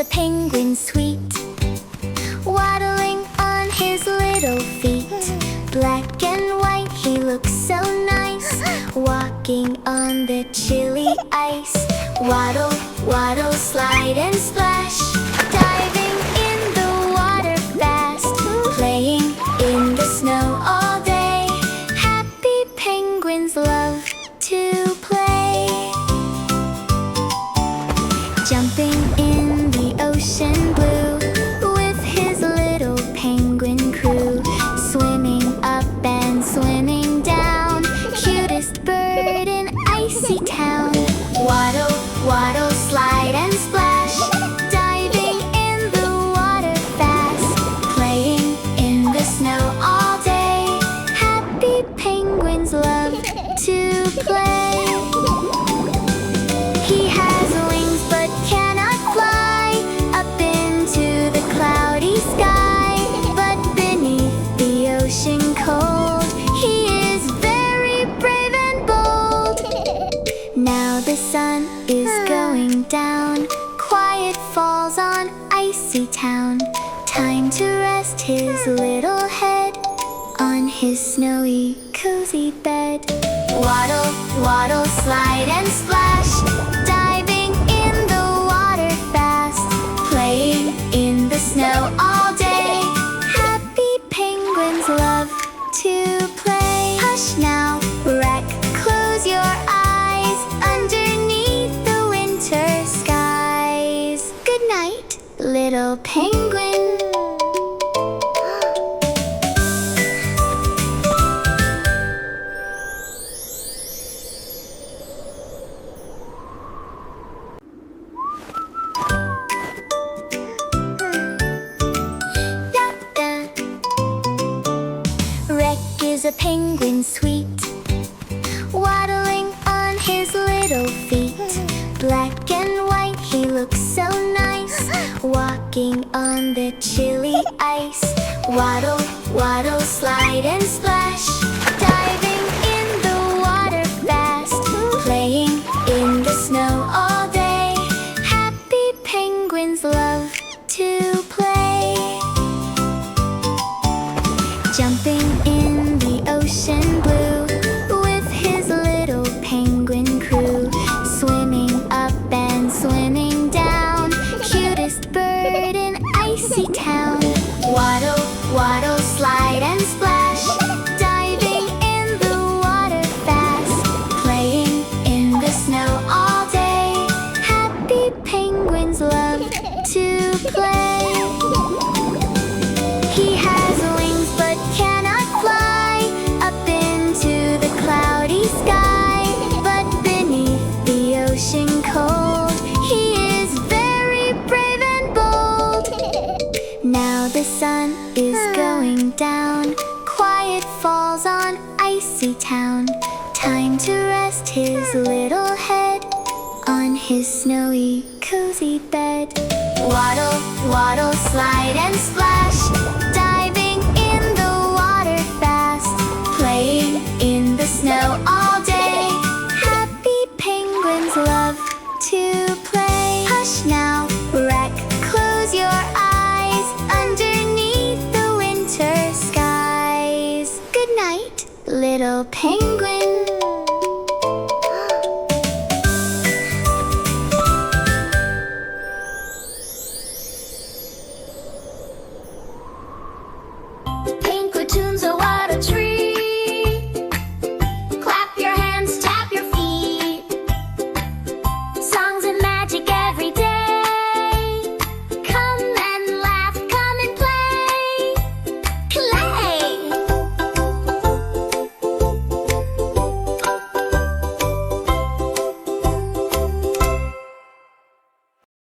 a penguin sweet, waddling on his little feet. Black and white, he looks so nice, walking on the chilly ice. Waddle, waddle, slide and splash, diving in the water fast, playing in the snow all day. Happy penguins love to play. Jumping in the ocean blue with his little penguin crew, swimming up and swimming down, cutest bird in icy town. Waddle, waddle, slide and splash, diving in the water fast, playing in the snow all day. Happy penguins love to play. He has wings but cannot fly up into the cloudy sky, but beneath the ocean cold, he is very brave and bold. Now the sun is going down, quiet falls on icy town. Time to rest his little head on his snowy, cozy bed. Waddle, waddle, slide and splash, diving in the water fast, playing in the snow all day. Happy penguins love to play. Hush now, wreck, close your eyes, underneath the winter skies. Good night, little penguin. A penguin sweet, waddling on his little feet. Black and white, he looks so nice, walking on the chilly ice. Waddle, waddle, slide and splash, diving in the water fast, playing in the snow all day. Happy penguins love to play. Jumping in the ocean blue with his little penguin crew, swimming up and swimming down, cutest bird in icy town. Waddle, waddle, slide and splash, diving in the water fast, playing in the snow all day. Happy penguins love to play. He has wings but cannot fly up into the cloudy sky, but beneath the ocean cold, he is very brave and bold. Now the sun is going down, quiet falls on icy town. Time to rest his little head on his snowy, cozy bed. Waddle, waddle, slide and splash, diving in the water fast, playing in the snow all day. Happy penguins love to play. Hush now, wreck, close your eyes, underneath the winter skies. Good night, little penguin.